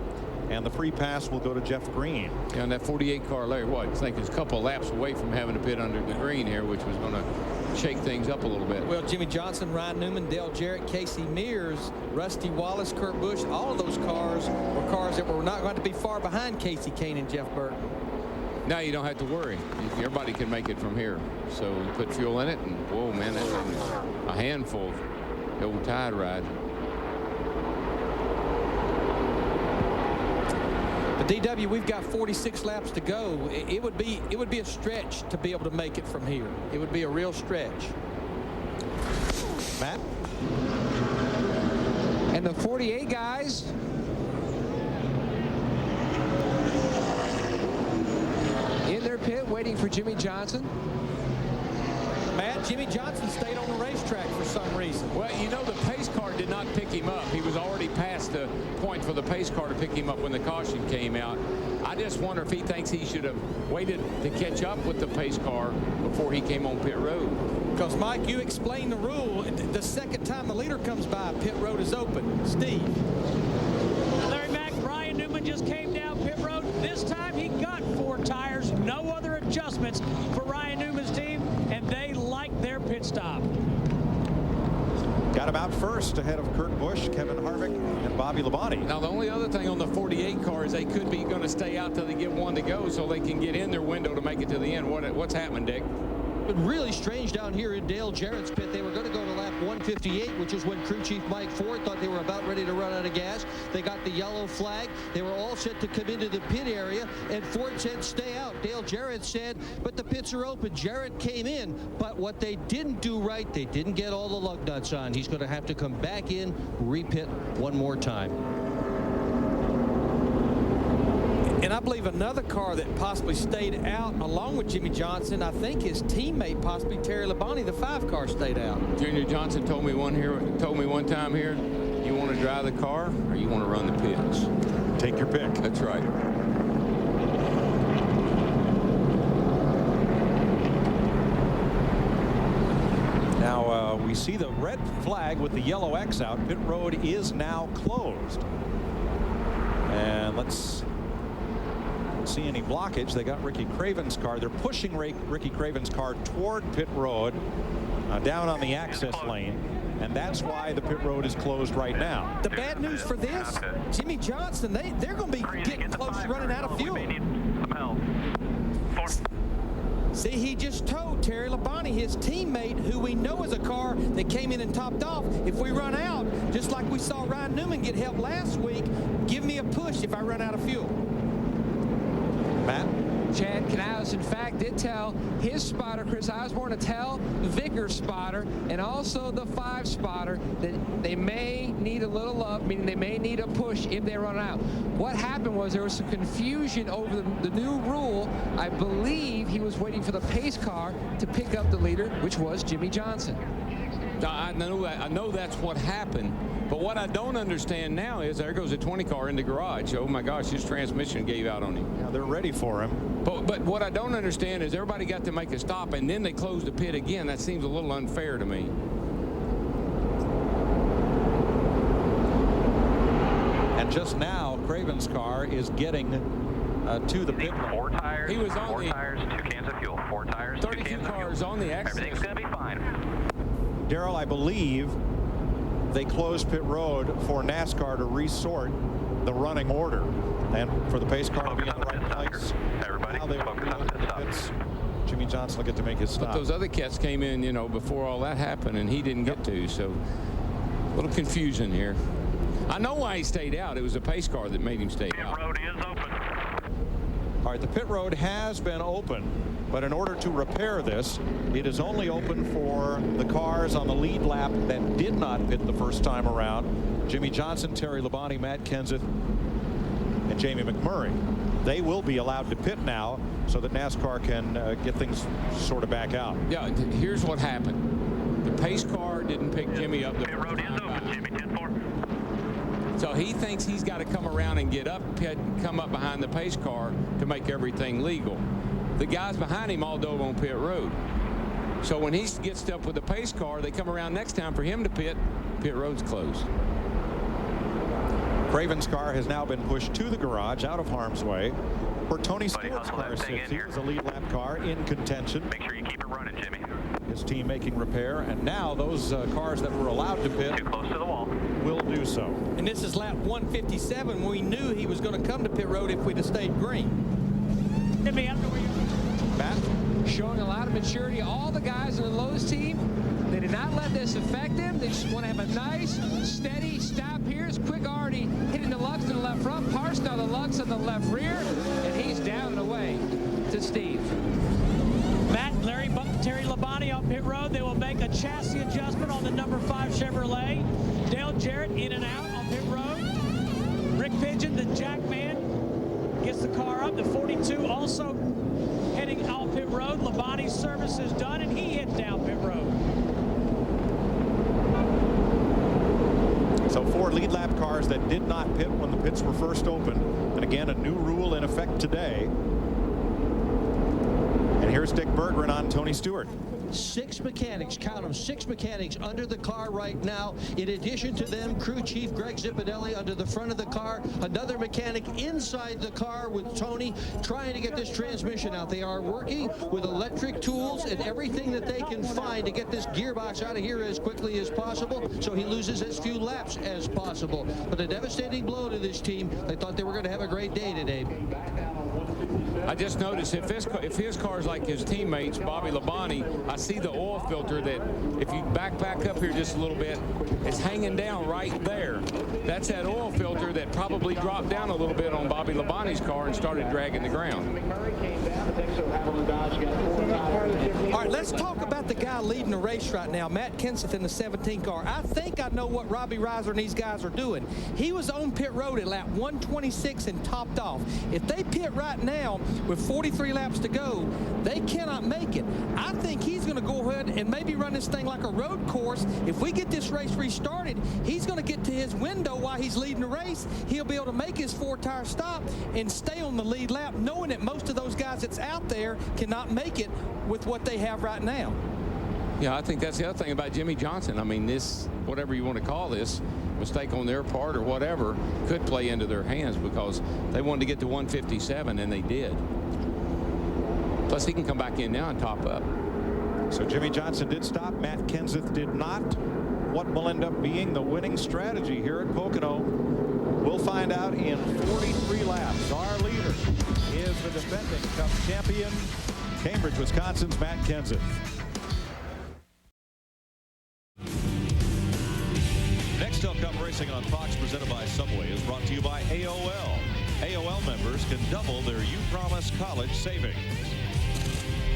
and the free pass will go to Jeff Green. Yeah, and that 48 car, Larry, what? I think it's a couple of laps away from having to pit under the green here, which was going to shake things up a little bit. Well, Jimmie Johnson, Ryan Newman, Dale Jarrett, Casey Mears, Rusty Wallace, Kurt Busch, all of those cars were cars that were not going to be far behind Kasey Kahne and Jeff Burton. Now you don't have to worry. Everybody can make it from here. So you put fuel in it, and whoa, man, that's a handful of the old Tide ride. But DW, we've got 46 laps to go. It would be a stretch to be able to make it from here. It would be a real stretch. Matt? And the 48 guys in their pit waiting for Jimmie Johnson. Matt, Jimmy Johnson stayed on the racetrack for some reason. Well, you know, the pace car did not pick him up. He was already past the point for the pace car to pick him up when the caution came out. I just wonder if he thinks he should have waited to catch up with the pace car before he came on pit road. Because, Mike, you explained the rule. The second time the leader comes by, pit road is open. Steve. Larry Mack, Brian Newman just came down pit road. This time he got 4 tires. No other adjustments for Ryan Newman's team, and they like their pit stop. Got him out first ahead of Kurt Busch, Kevin Harvick, and Bobby Labonte. Now, the only other thing on the 48 car is they could be going to stay out till they get one to go so they can get in their window to make it to the end. What's happening, Dick? But really strange down here in Dale Jarrett's pit. They were going to go to lap 158, which is when crew chief Mike Ford thought they were about ready to run out of gas. They got the yellow flag. They were all set to come into the pit area, and Ford said stay out. Dale Jarrett said, but the pits are open. Jarrett came in, but what they didn't do right, they didn't get all the lug nuts on. He's going to have to come back in, repit one more time. And I believe another car that possibly stayed out along with Jimmy Johnson, I think his teammate, possibly Terry Labonte, the 5 car, stayed out. Junior Johnson told me one time here, you want to drive the car or you want to run the pits? Take your pick. That's right. Now we see the red flag with the yellow X out. Pit road is now closed. And let's see any blockage. They got Ricky Craven's car. They're pushing Ricky Craven's car toward pit road, down on the access lane, and that's why the pit road is closed right now. The bad news for this, Jimmy Johnson, they're going to be getting close to running out of fuel. See, he just told Terry Labonte, his teammate, who we know is a car that came in and topped off, if we run out, just like we saw Ryan Newman get help last week, give me a push if I run out of fuel. Matt? Chad Knaus, in fact, did tell his spotter, Chris Osborne, to tell Vickers' spotter and also the 5 spotter that they may need a little love, meaning they may need a push if they run out. What happened was there was some confusion over the new rule. I believe he was waiting for the pace car to pick up the leader, which was Jimmy Johnson. I know that's what happened, but what I don't understand now is there goes a 20 car in the garage. Oh my gosh, his transmission gave out on him. Yeah, they're ready for him. But what I don't understand is everybody got to make a stop and then they closed the pit again. That seems a little unfair to me. And just now, Craven's car is getting to the pit road. 4 tires. He was on 4 tires, 2 cans of fuel. 4 tires, 2 32 cans of cars fuel. on the access. Everything's going to be fine. Darrell, I believe they closed pit road for NASCAR to resort the running order and for the pace car to be in the right place. Everybody, now they focus on the pit stops. Jimmy Johnson will get to make his stop. But those other cats came in, you know, before all that happened, and he didn't get to. So a little confusion here. I know why he stayed out. It was a pace car that made him stay out. Pit road is open. All right, the pit road has been open, but in order to repair this, it is only open for the cars on the lead lap that did not pit the first time around. Jimmy Johnson, Terry Labonte, Matt Kenseth, and Jamie McMurray. They will be allowed to pit now so that NASCAR can get things sort of back out. Yeah, here's what happened. The pace car didn't pick Jimmy up. The Pit road is open, Jimmy. 10-4. So he thinks he's got to come around and get up, come up behind the pace car to make everything legal. The guys behind him all dove on pit road. So when he gets up with the pace car, they come around next time for him to pit. Pit road's closed. Craven's car has now been pushed to the garage, out of harm's way. Where Tony Stewart's car sits, he was a lead lap car in contention. Make sure you keep it running, Jimmy. His team making repair, and now those cars that were allowed to pit Too close to the wall. will do so. And this is lap 157 when we knew he was going to come to pit road if we'd have stayed green. Jimmy, I don't know where you're Matt? Showing a lot of maturity. All the guys on the Lowe's team, they did not let this affect them. They just want to have a nice, steady stop here. It's Quick already hitting the lugs in the left front. Parson on the lugs on the left rear, and he's down and away to Steve. Matt, Larry, Terry Labonte on pit road. They will make a chassis adjustment on the number 5 Chevrolet. Dale Jarrett in and out on pit road. Rick Pigeon, the jack man, gets the car up. The 42 also heading out pit road. Labonte's service is done, and he hits down pit road. So 4 lead lap cars that did not pit when the pits were first opened. And again, a new rule in effect today. And here's Dick Berggren on Tony Stewart. 6 mechanics, count them, 6 mechanics under the car right now. In addition to them, crew chief Greg Zipadelli under the front of the car. Another mechanic inside the car with Tony trying to get this transmission out. They are working with electric tools and everything that they can find to get this gearbox out of here as quickly as possible so he loses as few laps as possible. But a devastating blow to this team. They thought they were going to have a great day today. I just noticed if his car's like his teammates, Bobby Labonte, I see the oil filter that if you back up here just a little bit, it's hanging down right there. That's that oil filter that probably dropped down a little bit on Bobby Labonte's car and started dragging the ground. All right, let's talk about the guy leading the race right now, Matt Kenseth in the 17 car. I think I know what Robbie Reiser and these guys are doing. He was on pit road at lap 126 and topped off. If they pit right now with 43 laps to go, they cannot make it. I think he's going to go ahead and maybe run this thing like a road course. If we get this race restarted, he's going to get to his window while he's leading the race. He'll be able to make his 4-tire stop and stay on the lead lap, knowing that most of those guys that's out there cannot make it with what they have right now. Yeah, I think that's the other thing about Jimmie Johnson. I mean, this, whatever you want to call this, mistake on their part or whatever, could play into their hands because they wanted to get to 157 and they did. Plus, he can come back in now and top up. So Jimmie Johnson did stop. Matt Kenseth did not. What will end up being the winning strategy here at Pocono? We'll find out in 43 laps. Our leader is the defending Cup champion, Cambridge, Wisconsin's Matt Kenseth. Nextel Cup Racing on Fox, presented by Subway, is brought to you by AOL. AOL members can double their You Promise college savings.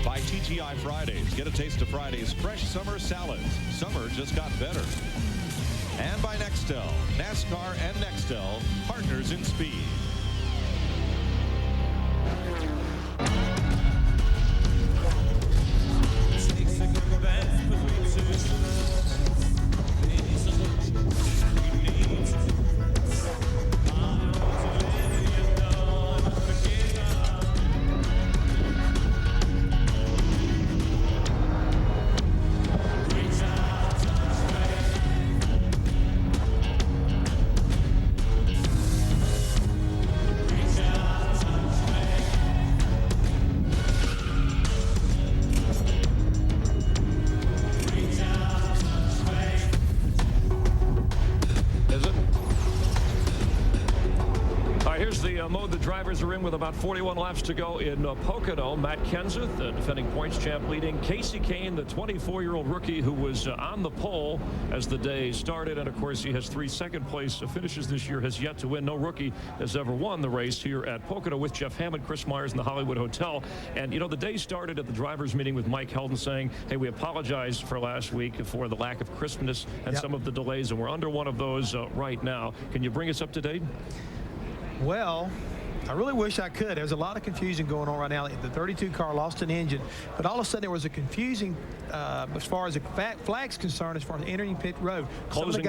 By TGI Fridays. Get a taste of Fridays' fresh summer salads. Summer just got better. And by Nextel. NASCAR and Nextel, partners in speed. Mode the drivers are in with about 41 laps to go in Pocono. Matt Kenseth, the defending points champ, leading. Kasey Kahne, the 24-year-old rookie who was on the pole as the day started. And, of course, he has 3 second-place finishes this year, has yet to win. No rookie has ever won the race here at Pocono with Jeff Hammond, Chris Myers, and the Hollywood Hotel. And, you know, the day started at the drivers' meeting with Mike Heldon saying, hey, we apologize for last week for the lack of crispness and some of the delays, and we're under one of those right now. Can you bring us up to date? Well, I really wish I could. There's a lot of confusion going on right now. The 32 car lost an engine, but all of a sudden there was a confusing as far as the flag's concerned, as far as entering pit road. Closing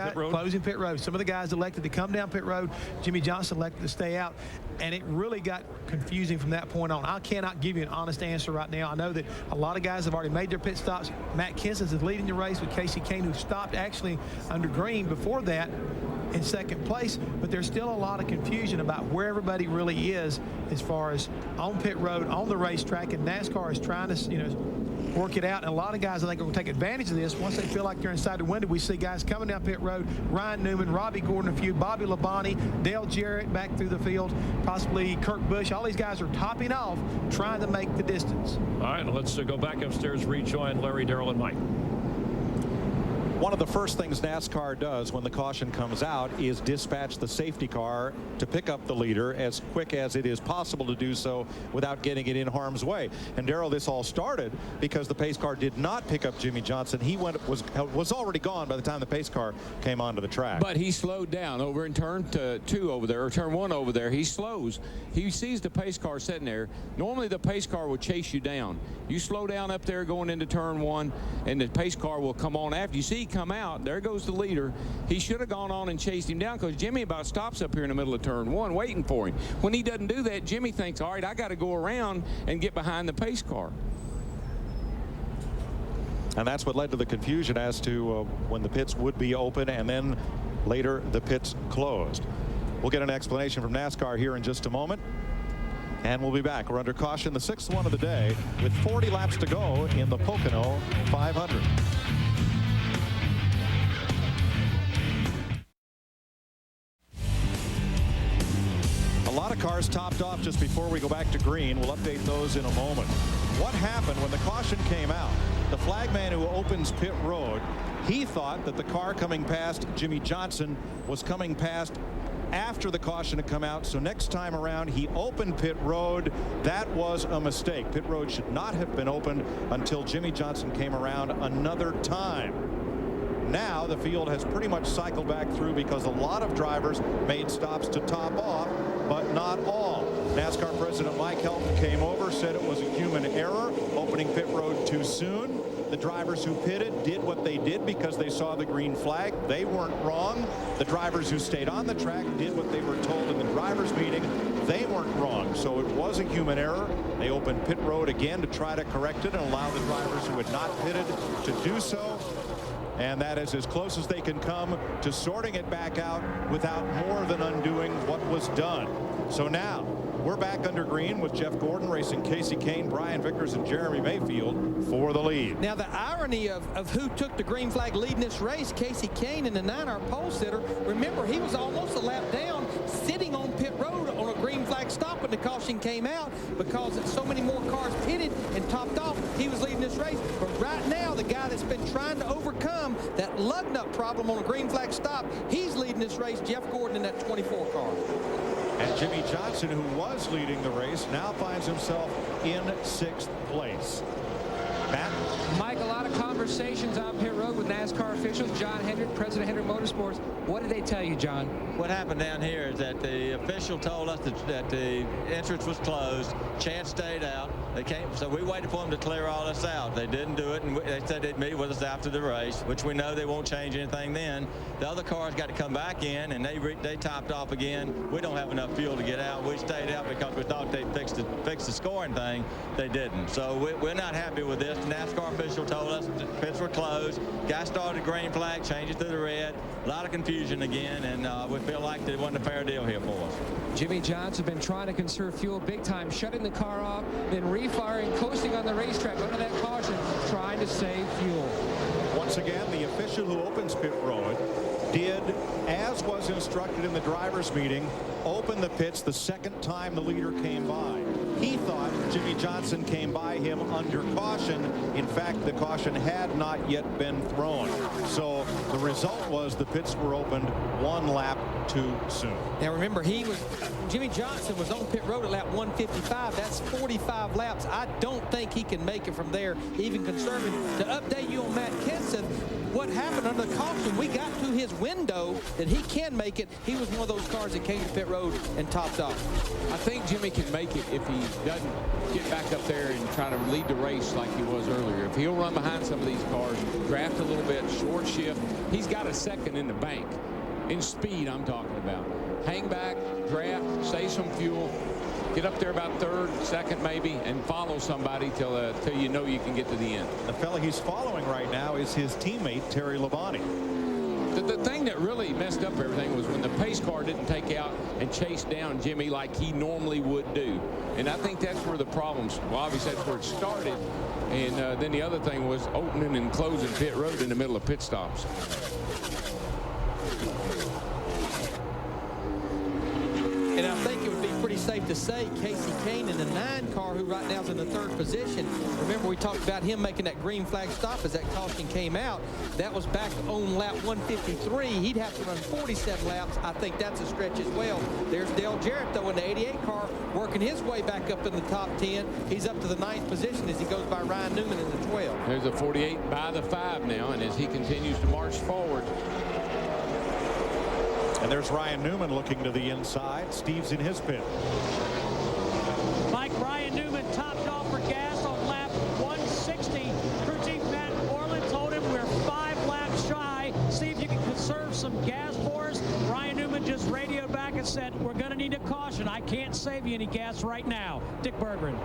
pit road. Some of the guys elected to come down pit road. Jimmie Johnson elected to stay out, and it really got confusing from that point on. I cannot give you an honest answer right now. I know that a lot of guys have already made their pit stops. Matt Kenseth is leading the race with Kasey Kahne, who stopped actually under green before that in second place, but there's still a lot of confusion about where everybody really is as far as on pit road, on the racetrack, and NASCAR is trying to, you know, work it out. And a lot of guys, I think, are going to take advantage of this. Once they feel like they're inside the window, we see guys coming down pit road, Ryan Newman, Robbie Gordon, a few, Bobby Labonte, Dale Jarrett back through the field, possibly Kurt Busch. All these guys are topping off, trying to make the distance. All right, let's go back upstairs, rejoin Larry, Darrell, and Mike. One of the first things NASCAR does when the caution comes out is dispatch the safety car to pick up the leader as quick as it is possible to do so without getting it in harm's way. And Darrell, this all started because the pace car did not pick up Jimmie Johnson. He was already gone by the time the pace car came onto the track. But he slowed down over in turn 2 over there, or turn 1 over there. He slows. He sees the pace car sitting there. Normally the pace car will chase you down. You slow down up there going into turn 1, and the pace car will come on after. You see come out, there goes the leader. He should have gone on and chased him down, because Jimmie about stops up here in the middle of turn 1 waiting for him. When he doesn't do that, Jimmie thinks, all right, I got to go around and get behind the pace car. And that's what led to the confusion as to when the pits would be open, and then later the pits closed. We'll get an explanation from NASCAR here in just a moment, and we'll be back. We're under caution, the 6th one of the day, with 40 laps to go in the Pocono 500. A lot of cars topped off just before we go back to green. We'll update those in a moment. What happened when the caution came out? The flagman who opens pit road, he thought that the car coming past Jimmie Johnson was coming past after the caution had come out. So next time around, he opened pit road. That was a mistake. Pit road should not have been opened until Jimmie Johnson came around another time. Now the field has pretty much cycled back through because a lot of drivers made stops to top off, but not all. NASCAR President Mike Helton came over, said it was a human error, opening pit road too soon. The drivers who pitted did what they did because they saw the green flag. They weren't wrong. The drivers who stayed on the track did what they were told in the drivers' meeting. They weren't wrong. So it was a human error. They opened pit road again to try to correct it and allow the drivers who had not pitted to do so. And that is as close as they can come to sorting it back out without more than undoing what was done. So now we're back under green with Jeff Gordon racing Kasey Kahne, Brian Vickers, and Jeremy Mayfield for the lead. Now the irony of who took the green flag leading this race, Kasey Kahne and the 9-hour pole sitter. Remember, he was almost a lap down sitting on pit road on a green flag stop when the caution came out, because so many more cars pitted and topped off. He was leading this race. But right now, the guy that's been trying to overcome that lug nut problem on a green flag stop, he's leading this race, Jeff Gordon, in that 24 car. And Jimmie Johnson, who was leading the race, now finds himself in 6th place. Matt? Mike, a lot of conversations on pit road with NASCAR officials. John Hendrick, president of Hendrick Motorsports. What did they tell you, John? What happened down here is that the official told us that the entrance was closed. Chad stayed out. They came, so we waited for them to clear all this out. They didn't do it, and they said they'd meet with us after the race, which we know they won't change anything then. The other cars got to come back in, and they topped off again. We don't have enough fuel to get out. We stayed out because we thought they'd fix the scoring thing. They didn't. So we're not happy with this. The NASCAR official told us the pits were closed. Guy started green flag, changed it to the red. A lot of confusion again, and we feel like there wasn't a fair deal here for us. Jimmie Johnson been trying to conserve fuel big time, shutting the car off, then refiring, coasting on the racetrack under that caution, trying to save fuel. Once again, the official who opens pit road did, as was instructed in the drivers' meeting, open the pits the second time the leader came by. He thought Jimmie Johnson came by him under caution. In fact, the caution had not yet been thrown. So the result was the pits were opened 1 lap too soon. Now remember, Jimmie Johnson was on pit road at lap 155. That's 45 laps. I don't think he can make it from there, even conserving. To update you on Matt Kenseth, what happened under the caution, we got to his window that he can make it. He was one of those cars that came to pit road and topped off. I think Jimmie can make it if he doesn't get back up there and try to lead the race like he was earlier. If he'll run behind some of these cars, draft a little bit, short shift, he's got a second in the bank. In speed, I'm talking about. Hang back, draft, save some fuel, get up there about third, second maybe, and follow somebody till you know you can get to the end. The fella he's following right now is his teammate, Terry Labonte. The thing that really messed up everything was when the pace car didn't take out and chase down Jimmie like he normally would do. And I think that's where the problems, well, obviously that's where it started. And then the other thing was opening and closing pit road in the middle of pit stops. And I think it would be pretty safe to say Casey Kane in the 9 car, who right now is in the 3rd position. Remember, we talked about him making that green flag stop as that caution came out. That was back on lap 153. He'd have to run 47 laps. I think that's a stretch as well. There's Dale Jarrett, though, in the 88 car, working his way back up in the top 10. He's up to the 9th position as he goes by Ryan Newman in the 12. There's a 48 by the 5 now, and as he continues to march forward. And there's Ryan Newman looking to the inside. Steve's in his pit. Mike, Ryan Newman topped off for gas on lap 160. Crew chief Matt Orland told him we're 5 laps shy. See if you can conserve some gas for us. Ryan Newman just radioed back and said, we're going to need a caution. I can't save you any gas right now. Dick Berggren.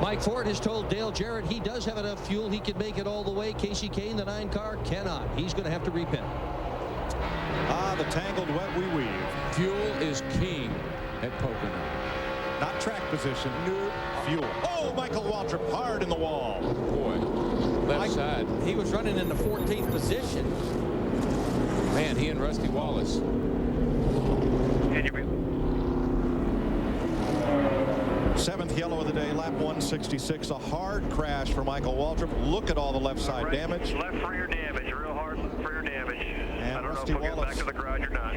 Mike Ford has told Dale Jarrett he does have enough fuel. He can make it all the way. Casey Kane, the 9 car, cannot. He's going to have to repit. The tangled wet we weave. Fuel is king at Pocono. Not track position. No. Fuel. Oh, Michael Waltrip hard in the wall. Boy, left side. He was running in the 14th position. Man, he and Rusty Wallace. 7th yellow of the day, lap 166. A hard crash for Michael Waltrip. Look at all the left side damage. Left rear damage, real hard rear damage. And I don't Rusty know if we'll Wallace get back to the garage or not.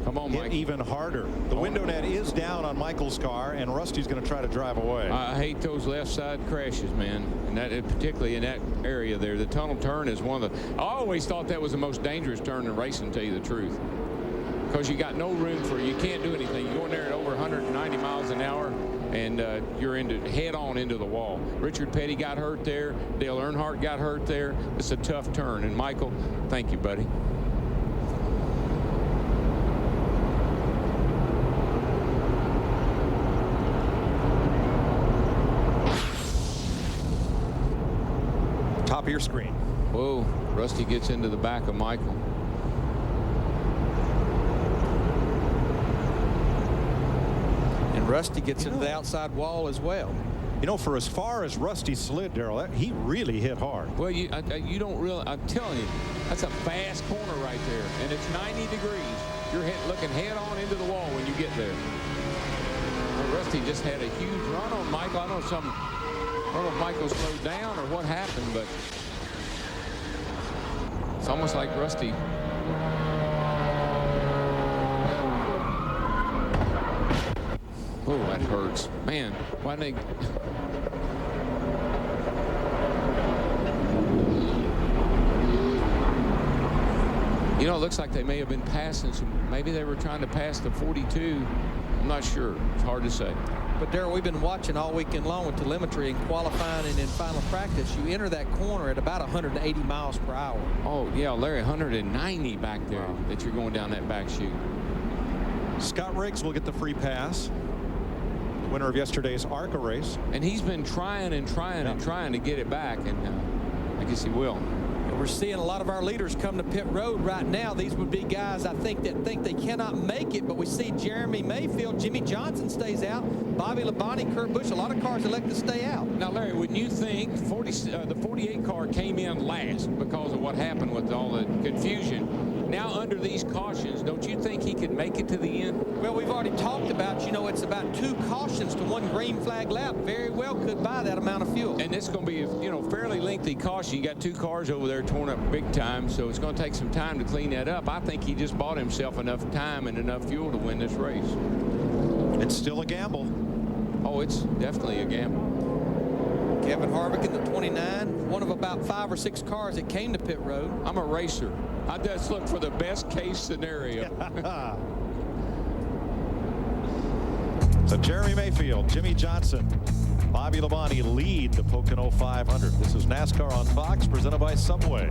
Come on, Mike. Hit even harder. The window net is down on Michael's car, and Rusty's going to try to drive away. I hate those left side crashes, man, and that particularly in that area there. The tunnel turn is one of the. I always thought that was the most dangerous turn in racing, to tell you the truth, because you got no room for. You can't do anything. You go in there at over 190 miles an hour. And you're head on into the wall. Richard Petty got hurt there. Dale Earnhardt got hurt there. It's a tough turn. And Michael, thank you, buddy. Top of your screen. Whoa, Rusty gets into the back of Michael. Rusty gets into the outside wall as well. You know, for as far as Rusty slid, Darrell, he really hit hard. Well, you don't really. I'm telling you, that's a fast corner right there, and it's 90 degrees. You're looking head on into the wall when you get there. Well, Rusty just had a huge run on Michael. I don't know if Michael slowed down or what happened, but it's almost like Rusty. Oh, that hurts. Man, why didn't they... You know, it looks like they may have been passing some... Maybe they were trying to pass the 42. I'm not sure. It's hard to say. But, Darrell, we've been watching all weekend long with telemetry and qualifying and in final practice. You enter that corner at about 180 miles per hour. Oh, yeah, Larry, 190 back there that you're going down that back chute. Scott Riggs will get the free pass. Winner of yesterday's ARCA race. And he's been trying and trying and trying to get it back, and I guess he will. And we're seeing a lot of our leaders come to pit road right now. These would be guys, I think, that think they cannot make it, but we see Jeremy Mayfield, Jimmy Johnson stays out, Bobby Labonte, Kurt Busch, a lot of cars elect to stay out. Now, Larry, wouldn't you think the 48 car came in last because of what happened with all the confusion? Now, under these cautions, don't you think he could make it to the end? Well, we've already talked about, you know, it's about 2 cautions to 1 green flag lap. Very well could buy that amount of fuel. And it's going to be, you know, fairly lengthy caution. You got 2 cars over there torn up big time, so it's going to take some time to clean that up. I think he just bought himself enough time and enough fuel to win this race. It's still a gamble. Oh, it's definitely a gamble. Kevin Harvick in the 29, one of about 5 or 6 cars that came to pit road. I'm a racer. I just look for the best case scenario. So Jeremy Mayfield, Jimmy Johnson, Bobby Labonte lead the Pocono 500. This is NASCAR on Fox, presented by Subway.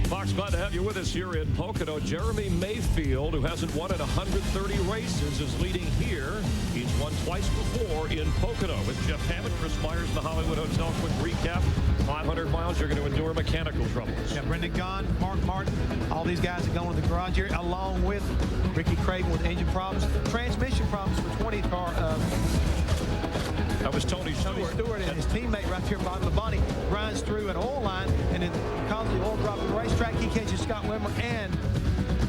Fox, glad to have you with us here in Pocono. Jeremy Mayfield, who hasn't won in 130 races, is leading here. He's won twice before in Pocono. With Jeff Hammond, Chris Myers in the Hollywood Hotel. Quick recap. 500 miles, you're going to endure mechanical troubles. Yeah, Brendan Gaughan, Mark Martin, all these guys are going to the garage here, along with Ricky Craven with engine problems, transmission problems for 20 car. That was Tony Stewart. And his teammate right here, Bobby Labonte, grinds through an oil line, and then because of the oil drop in the racetrack, track key catches Scott Wimmer and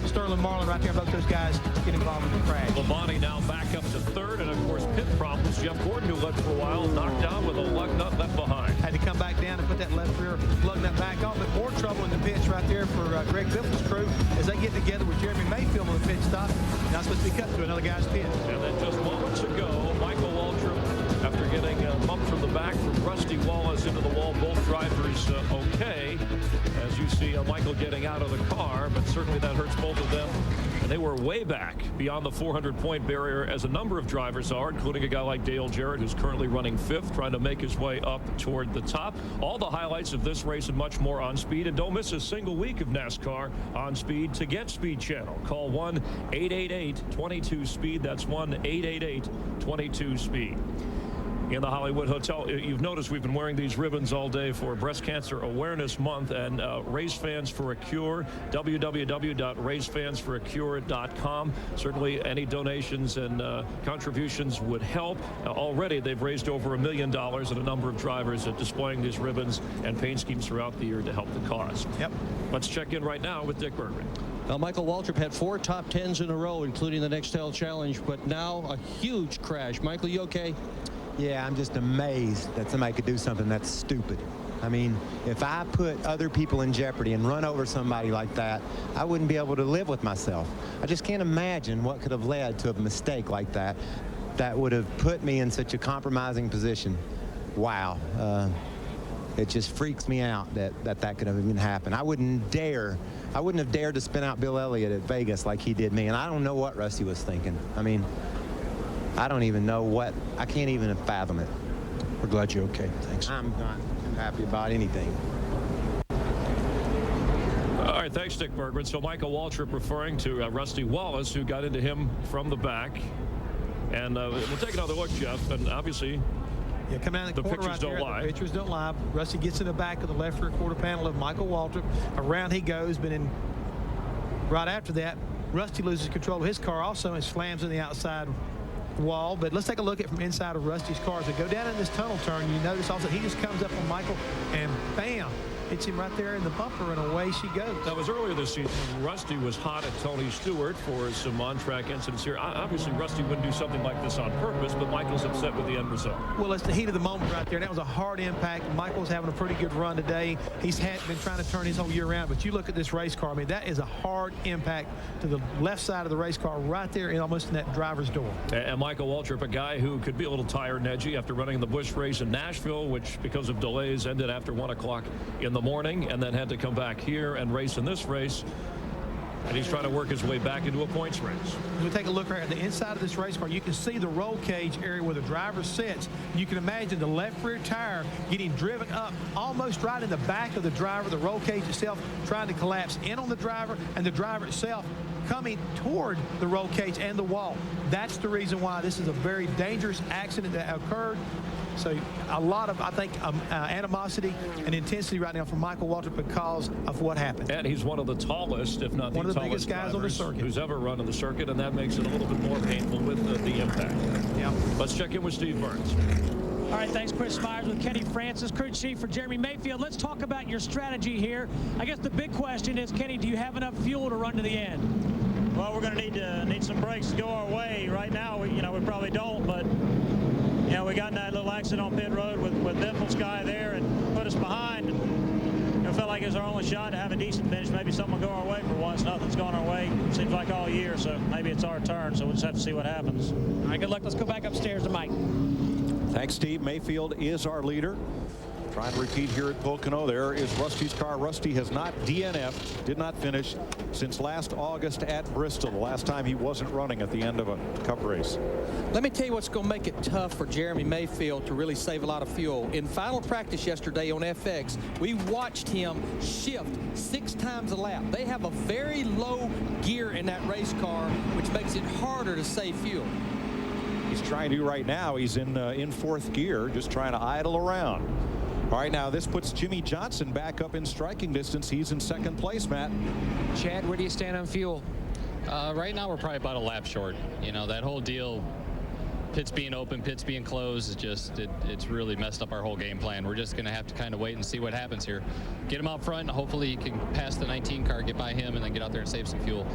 Sterling Marlin right there. Both those guys get involved in the crash. Labonte now back up to third, and of course pit problems. Jeff Gordon, who led for a while, knocked down with a lug nut left behind. Had to come back down and put that left rear lug nut back on. But more trouble in the pits right there for Greg Biffle's crew as they get together with Jeremy Mayfield on the pit stop. Now supposed to be cut to another guy's pit. And then just moments ago, Michael Waltrip, after getting a bump from the back from Rusty Wallace into the wall, both drivers okay. As you see Michael getting out of the car, but certainly that hurts both of them. And they were way back beyond the 400-point barrier, as a number of drivers are, including a guy like Dale Jarrett, who's currently running 5th, trying to make his way up toward the top. All the highlights of this race and much more on Speed. And don't miss a single week of NASCAR on Speed. To get Speed Channel, call 1-888-22-SPEED. That's 1-888-22-SPEED. In the Hollywood Hotel, you've noticed we've been wearing these ribbons all day for Breast Cancer Awareness Month, and Race Fans for a Cure, www.racefansforacure.com. Certainly any donations and contributions would help. Already they've raised over $1 million, and a number of drivers are displaying these ribbons and paint schemes throughout the year to help the cause. Yep. Let's check in right now with Dick Bergman. Now, Michael Waltrip had 4 top 10s in a row, including the Nextel Challenge, but now a huge crash. Michael, you okay? Yeah, I'm just amazed that somebody could do something that's stupid. I mean, if I put other people in jeopardy and run over somebody like that, I wouldn't be able to live with myself. I just can't imagine what could have led to a mistake like that that would have put me in such a compromising position. Wow. It just freaks me out that could have even happened. I wouldn't have dared to spin out Bill Elliott at Vegas like he did me, and I don't know what Rusty was thinking. I mean, I don't even know I can't even fathom it. We're glad you're okay. Thanks. I'm not too happy about anything. All right, thanks, Dick Bergman. So Michael Waltrip referring to Rusty Wallace, who got into him from the back. And we'll take another look, Jeff, and obviously coming out of the corner pictures right don't there, lie. The pictures don't lie. Rusty gets in the back of the left rear quarter panel of Michael Waltrip. Around he goes, but right after that, Rusty loses control of his car also and slams in the outside wall. But let's take a look at from inside of Rusty's car. As they go down in this tunnel turn, you notice also he just comes up on Michael and bam, hits him right there in the bumper, and away she goes. That was earlier this season. Rusty was hot at Tony Stewart for some on-track incidents here. Obviously, Rusty wouldn't do something like this on purpose, but Michael's upset with the end result. Well, it's the heat of the moment right there. That was a hard impact. Michael's having a pretty good run today. He's been trying to turn his whole year around, but you look at this race car. I mean, that is a hard impact to the left side of the race car right there, almost in that driver's door. And Michael Waltrip, a guy who could be a little tired and edgy after running the Busch race in Nashville, which because of delays ended after 1 o'clock in the morning, and then had to come back here and race in this race. And he's trying to work his way back into a points race. We take a look right at the inside of this race car. You can see the roll cage area where the driver sits. You can imagine the left rear tire getting driven up almost right in the back of the driver, the roll cage itself trying to collapse in on the driver, and the driver itself coming toward the roll cage and the wall. That's the reason why this is a very dangerous accident that occurred. So a lot of, I think, animosity and intensity right now from Michael Waltrip because of what happened. And he's one of the tallest, if not one of the tallest biggest guys on the circuit who's ever run on the circuit, and that makes it a little bit more painful with the impact. Yeah. Let's check in with Steve Burns. All right, thanks, Chris Myers with Kenny Francis, crew chief for Jeremy Mayfield. Let's talk about your strategy here. I guess the big question is, Kenny, do you have enough fuel to run to the end? Well, we're going to need some brakes to go our way. Right now, we probably don't, but we got in that little accident on pit road with Biffle's guy there and put us behind. And it felt like it was our only shot to have a decent finish. Maybe something will go our way for once. Nothing's gone our way. Seems like all year, so maybe it's our turn. So we'll just have to see what happens. All right, good luck. Let's go back upstairs to Mike. Thanks, Steve. Mayfield is our leader. Trying to repeat here at Pocono. There is Rusty's car. Rusty has not DNF'd, did not finish since last August at Bristol, the last time he wasn't running at the end of a Cup race. Let me tell you what's going to make it tough for Jeremy Mayfield to really save a lot of fuel. In final practice yesterday on FX, we watched him shift 6 times a lap. They have a very low gear in that race car, which makes it harder to save fuel. He's trying to right now. He's in 4th gear, just trying to idle around. All right, now this puts Jimmy Johnson back up in striking distance. He's in 2nd place, Matt. Chad, where do you stand on fuel? Right now we're probably about a lap short. That whole deal pits being open, pits being closed, is just, it's really messed up our whole game plan. We're just going to have to kind of wait and see what happens here. Get him out front. Hopefully he can pass the 19 car, get by him, and then get out there and save some fuel.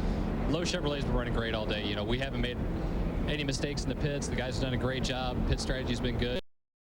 Lowe Chevrolet's been running great all day. You know, we haven't made any mistakes in the pits. The guys have done a great job. Pit strategy's been good.